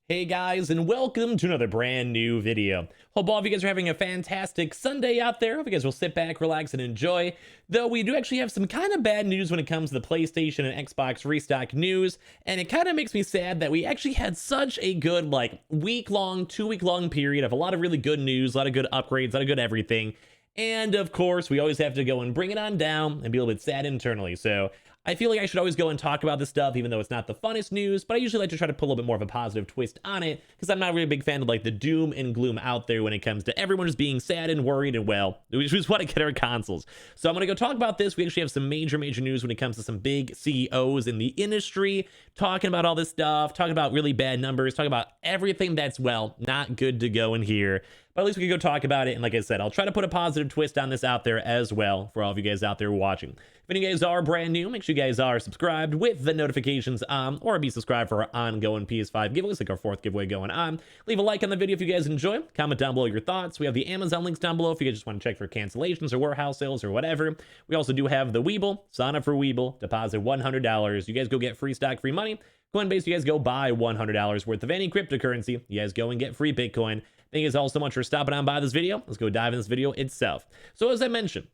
Hey guys, and welcome to another brand new video. Hope all of you guys are having a fantastic Sunday out there. Hope you guys will sit back, relax, and enjoy. Though we do actually have some kind of bad news when it comes to the PlayStation and Xbox restock news, and it kind of makes me sad that we actually had such a good, week-long, 2-week-long period of a lot of really good news, a lot of good upgrades, a lot of good everything. And of course, we always have to go and bring it on down and be a little bit sad internally. So I feel like I should always go and talk about this stuff, even though it's not the funnest news, but I usually like to try to put a little bit more of a positive twist on it, because I'm not really a big fan of the doom and gloom out there when it comes to everyone just being sad and worried and we just want to get our consoles. So I'm going to go talk about this. We actually have some major news when it comes to some big CEOs in the industry, talking about all this stuff, talking about really bad numbers, talking about everything that's, well, not good to go in here. But at least we can go talk about it. And like I said, I'll try to put a positive twist on this out there as well for all of you guys out there watching. If any of you guys are brand new, make sure you guys are subscribed with the notifications on, or be subscribed for our ongoing PS5 giveaways, like our 4th giveaway going on. Leave a like on the video if you guys enjoy. Comment down below your thoughts. We have the Amazon links down below if you guys just want to check for cancellations or warehouse sales or whatever. We also do have the Weeble. Sign up for Weeble. Deposit $100. You guys go get free stock, free money. Coinbase, you guys go buy $100 worth of any cryptocurrency. You guys go and get free Bitcoin. Thank you guys all so much for stopping on by this video. Let's go dive in this video itself. So as I mentioned,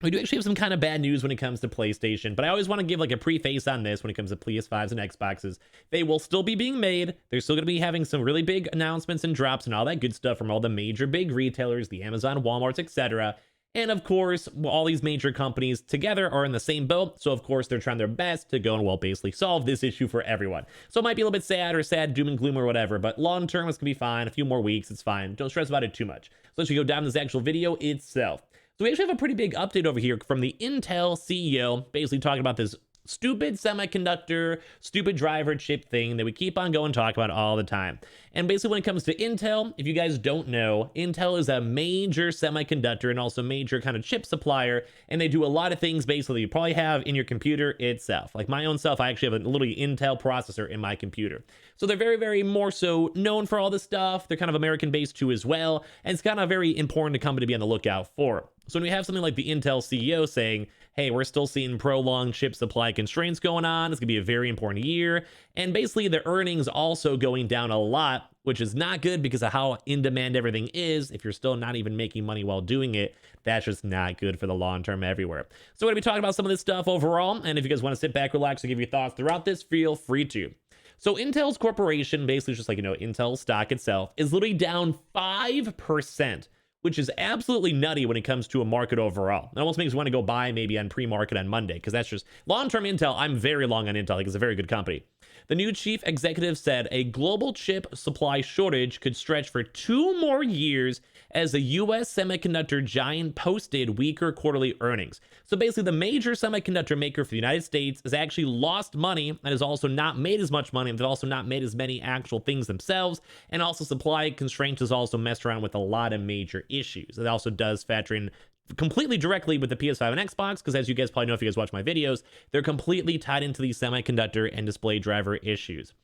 we do actually have some kind of bad news when it comes to PlayStation, but I always want to give a preface on this when it comes to PS5s and Xboxes. They will still be being made. They're still going to be having some really big announcements and drops and all that good stuff from all the major big retailers, the Amazon, Walmarts, etc. And of course, all these major companies together are in the same boat. So of course, they're trying their best to go and, well, basically solve this issue for everyone. So it might be a little bit sad, doom and gloom or whatever, but long term, it's gonna be fine. A few more weeks, it's fine. Don't stress about it too much. So let's go down this actual video itself. So we actually have a pretty big update over here from the Intel CEO, basically talking about this stupid semiconductor, stupid driver chip thing that we keep on going talk about all the time. And basically when it comes to Intel, if you guys don't know, Intel is a major semiconductor and also major kind of chip supplier, and they do a lot of things basically you probably have in your computer itself. Like my own self, I actually have a little Intel processor in my computer. So they're very more so known for all this stuff. They're kind of American based too as well, and it's kind of very important to company to be on the lookout for. So when we have something like the Intel CEO saying, hey, we're still seeing prolonged chip supply constraints going on, it's gonna be a very important year, and basically the earnings also going down a lot, which is not good because of how in demand everything is. If you're still not even making money while doing it, that's just not good for the long term everywhere. So we're gonna be talking about some of this stuff overall, and if you guys want to sit back, relax, and give your thoughts throughout this, feel free to. So Intel's corporation, basically just Intel stock itself, is literally down 5%. Which is absolutely nutty when it comes to a market overall. It almost makes me want to go buy maybe on pre-market on Monday, because that's just long-term Intel. I'm very long on Intel. It's a very good company. The new chief executive said a global chip supply shortage could stretch for 2 more years as the US semiconductor giant posted weaker quarterly earnings. So basically the major semiconductor maker for the United States has actually lost money and has also not made as much money, and they've also not made as many actual things themselves, and also supply constraints has also messed around with a lot of major issues. It also does factor in completely directly with the PS5 and Xbox, because as you guys probably know if you guys watch my videos, they're completely tied into these semiconductor and display driver issues.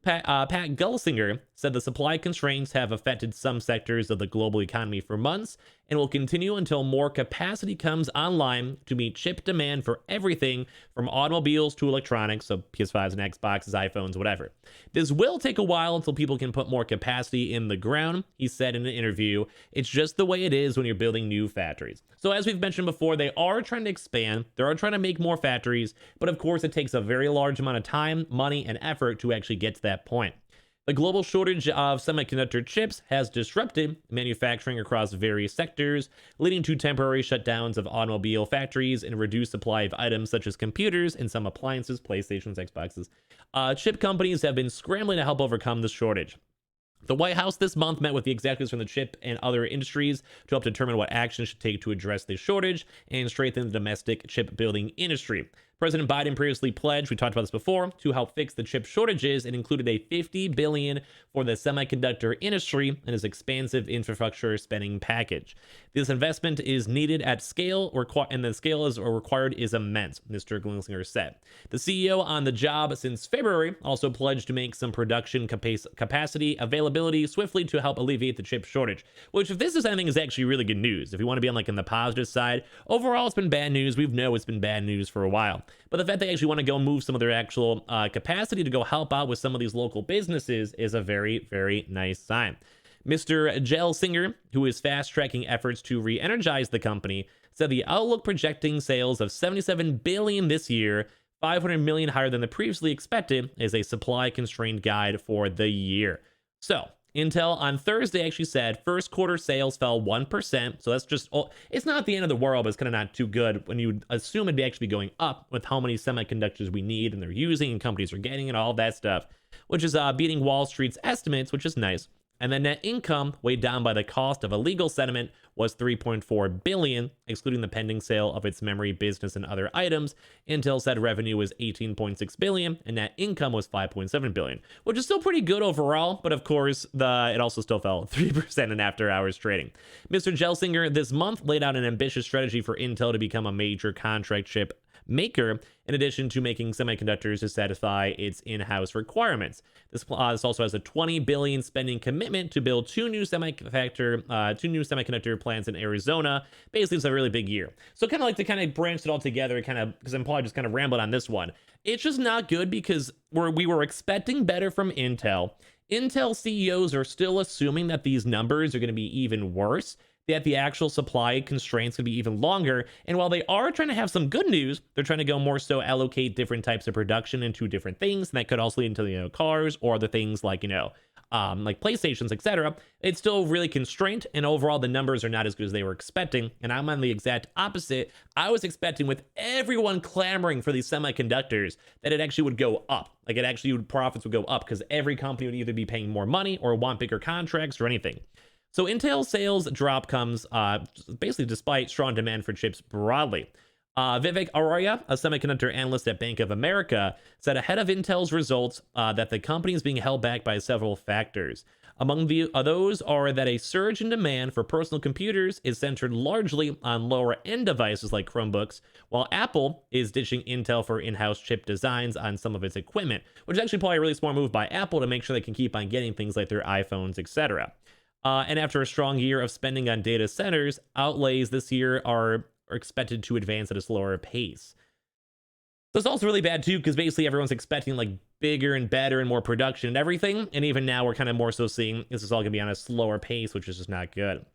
Pat Gelsinger said the supply constraints have affected some sectors of the global economy for months and will continue until more capacity comes online to meet chip demand for everything from automobiles to electronics, so PS5s and Xboxes, iPhones, whatever. This will take a while until people can put more capacity in the ground, he said in an interview. It's just the way it is when you're building new factories. So as we've mentioned before, they are trying to expand, they are trying to make more factories, but of course it takes a very large amount of time, money, and effort to actually get to that point. The global shortage of semiconductor chips has disrupted manufacturing across various sectors, leading to temporary shutdowns of automobile factories and reduced supply of items such as computers and some appliances, PlayStations, Xboxes. Chip companies have been scrambling to help overcome this shortage. The White House this month met with the executives from the chip and other industries to help determine what action should take to address this shortage and strengthen the domestic chip building industry. President Biden previously pledged, we talked about this before, to help fix the chip shortages and included a $50 billion for the semiconductor industry in his expansive infrastructure spending package. This investment is needed at scale, and the scale is required is immense, Mr. Glinsinger said. The CEO on the job since February also pledged to make some production capacity availability swiftly to help alleviate the chip shortage, which if this is anything is actually really good news. If you want to be on in the positive side, overall it's been bad news. We know it's been bad news for a while. But the fact they actually want to go move some of their actual capacity to go help out with some of these local businesses is a very, very nice sign. Mr. Gelsinger, who is fast-tracking efforts to re-energize the company, said the outlook projecting sales of $77 billion this year, $500 million higher than the previously expected, is a supply-constrained guide for the year. So, Intel on Thursday actually said first quarter sales fell 1%. So that's just, it's not the end of the world, but it's kind of not too good when you assume it'd be actually going up with how many semiconductors we need and they're using and companies are getting and all of that stuff, which is beating Wall Street's estimates, which is nice. And then net income, weighed down by the cost of a legal settlement, was $3.4 billion, excluding the pending sale of its memory business and other items. Intel said revenue was $18.6 billion, and net income was $5.7 billion, which is still pretty good overall, but of course, it also still fell 3% in after-hours trading. Mr. Gelsinger this month laid out an ambitious strategy for Intel to become a major contract chip maker, in addition to making semiconductors to satisfy its in-house requirements. This also has a $20 billion spending commitment to build two new semiconductor plants in Arizona. Basically, it's a really big year. So kind of like to kind of branch it all together, because I'm probably just kind of rambling on this one. It's just not good because we were expecting better from Intel. Intel CEOs are still assuming that these numbers are going to be even worse, that the actual supply constraints could be even longer. And while they are trying to have some good news, they're trying to go more so allocate different types of production into different things. And that could also lead into, cars or other things like, like PlayStations, etc. It's still really constrained. And overall, the numbers are not as good as they were expecting. And I'm on the exact opposite. I was expecting, with everyone clamoring for these semiconductors, that it actually would go up. Like profits would go up because every company would either be paying more money or want bigger contracts or anything. So Intel sales drop comes basically despite strong demand for chips broadly. Vivek Arya, a semiconductor analyst at Bank of America, said ahead of Intel's results that the company is being held back by several factors. Among those are that a surge in demand for personal computers is centered largely on lower-end devices like Chromebooks, while Apple is ditching Intel for in-house chip designs on some of its equipment, which is actually probably a really smart move by Apple to make sure they can keep on getting things like their iPhones, etc. And after a strong year of spending on data centers, outlays this year are expected to advance at a slower pace. So it's also really bad too, because basically everyone's expecting like bigger and better and more production and everything. And even now we're kind of more so seeing this is all going to be on a slower pace, which is just not good.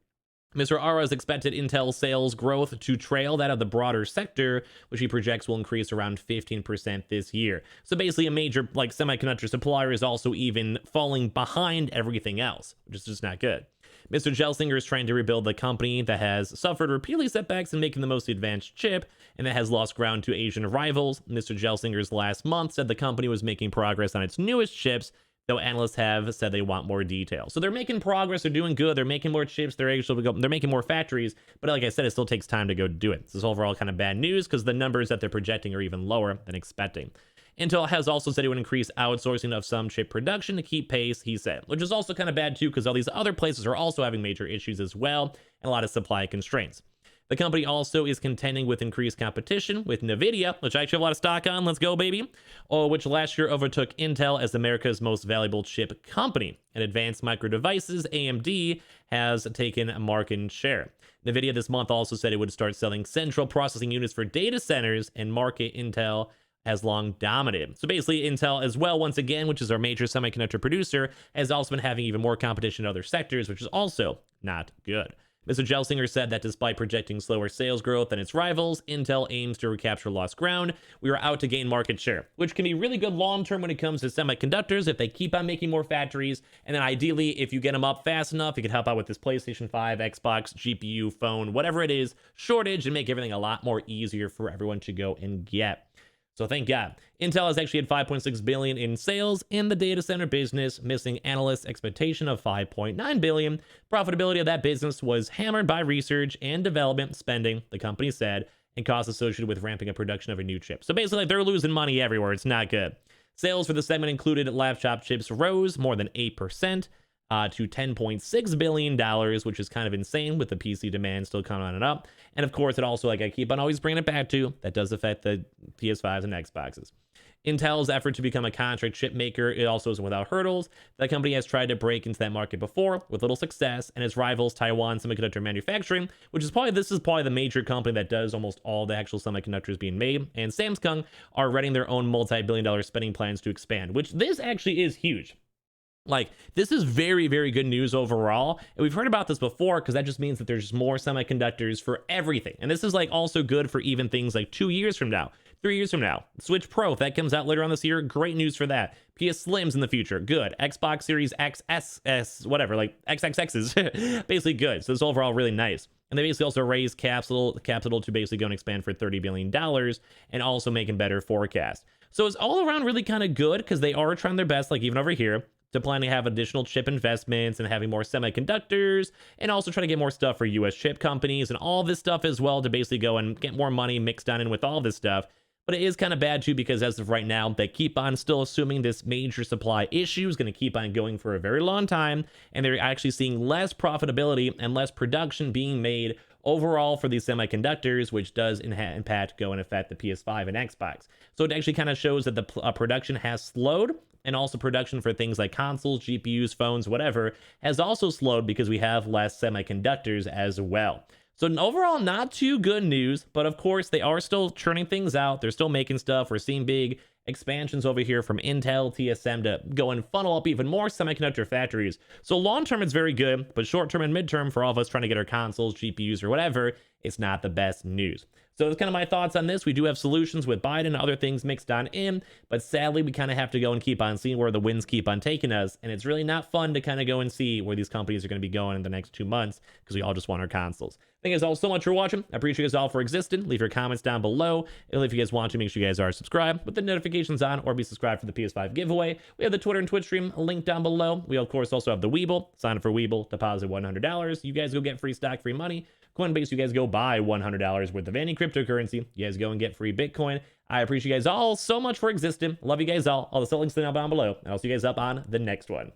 Mr. Ara's expected Intel sales growth to trail that of the broader sector, which he projects will increase around 15% this year. So basically a major like semiconductor supplier is also even falling behind everything else, which is just not good. Mr. Gelsinger is trying to rebuild the company that has suffered repeatedly setbacks in making the most advanced chip and that has lost ground to Asian rivals. Mr. Gelsinger's last month said the company was making progress on its newest chips, though analysts have said they want more detail. So they're making progress, they're doing good, they're making more chips, they're making more factories, but like I said, it still takes time to go do it. This is overall kind of bad news because the numbers that they're projecting are even lower than expecting. Intel has also said it would increase outsourcing of some chip production to keep pace, he said, which is also kind of bad too because all these other places are also having major issues as well and a lot of supply constraints. The company also is contending with increased competition with NVIDIA, which I actually have a lot of stock on. Let's go, baby. Which last year overtook Intel as America's most valuable chip company. And Advanced Micro Devices, AMD, has taken a market share. NVIDIA this month also said it would start selling central processing units for data centers and market Intel has long dominated. So basically Intel as well, once again, which is our major semiconductor producer, has also been having even more competition in other sectors, which is also not good. Mr. Gelsinger said that despite projecting slower sales growth than its rivals, Intel aims to recapture lost ground. We are out to gain market share, which can be really good long-term when it comes to semiconductors if they keep on making more factories. And then ideally, if you get them up fast enough, you could help out with this PlayStation 5, Xbox, GPU, phone, whatever it is, shortage and make everything a lot more easier for everyone to go and get. So thank God. Intel has actually had $5.6 billion in sales in the data center business, missing analysts' expectation of $5.9 billion. Profitability of that business was hammered by research and development spending, the company said, and costs associated with ramping up production of a new chip. So basically, they're losing money everywhere. It's not good. Sales for the segment included laptop chips rose more than 8%. To $10.6 billion, which is kind of insane with the PC demand still coming on and up. And of course, it also, like I keep on always bringing it back to, that does affect the PS5s and Xboxes. Intel's effort to become a contract chip maker, it also isn't without hurdles. That company has tried to break into that market before with little success, and its rivals Taiwan Semiconductor Manufacturing, which is probably the major company that does almost all the actual semiconductors being made, and Samsung are running their own multi-billion-dollar spending plans to expand, which this actually is huge. Like, this is very, very good news overall. And we've heard about this before because that just means that there's more semiconductors for everything. And this is like also good for even things like 2 years from now, 3 years from now. Switch Pro, if that comes out later on this year, great news for that. PS Slims in the future, good. Xbox Series XS, whatever, like XXXs, basically good. So it's overall really nice. And they basically also raised capital to basically go and expand for $30 billion and also making better forecasts. So it's all around really kind of good because they are trying their best, like even over here, to plan to have additional chip investments and having more semiconductors, and also try to get more stuff for US chip companies and all this stuff as well to basically go and get more money mixed down in with all this stuff. But it is kind of bad too because as of right now, they keep on still assuming this major supply issue is going to keep on going for a very long time, and they're actually seeing less profitability and less production being made overall for these semiconductors, which does impact go and affect the PS5 and Xbox. So it actually kind of shows that the production has slowed, and also production for things like consoles, GPUs, phones, whatever, has also slowed because we have less semiconductors as well. So overall, not too good news, but of course, they are still churning things out. They're still making stuff. We're seeing big expansions over here from Intel, TSM to go and funnel up even more semiconductor factories. So long term, it's very good, but short term and midterm for all of us trying to get our consoles, GPUs, or whatever, it's not the best news. So that's kind of my thoughts on this. We do have solutions with Biden and other things mixed on in, but sadly, we kind of have to go and keep on seeing where the winds keep on taking us. And it's really not fun to kind of go and see where these companies are going to be going in the next 2 months because we all just want our consoles. Thank you guys all so much for watching. I appreciate you guys all for existing. Leave your comments down below. And if you guys want to, make sure you guys are subscribed with the notifications on or be subscribed for the PS5 giveaway. We have the Twitter and Twitch stream link down below. We, of course, also have the Weeble. Sign up for Weeble, deposit $100. You guys go get free stock, free money. Coinbase, you guys go buy $100 worth of any cryptocurrency. You guys go and get free Bitcoin. I appreciate you guys all so much for existing. Love you guys all. All the links down below. And I'll see you guys up on the next one.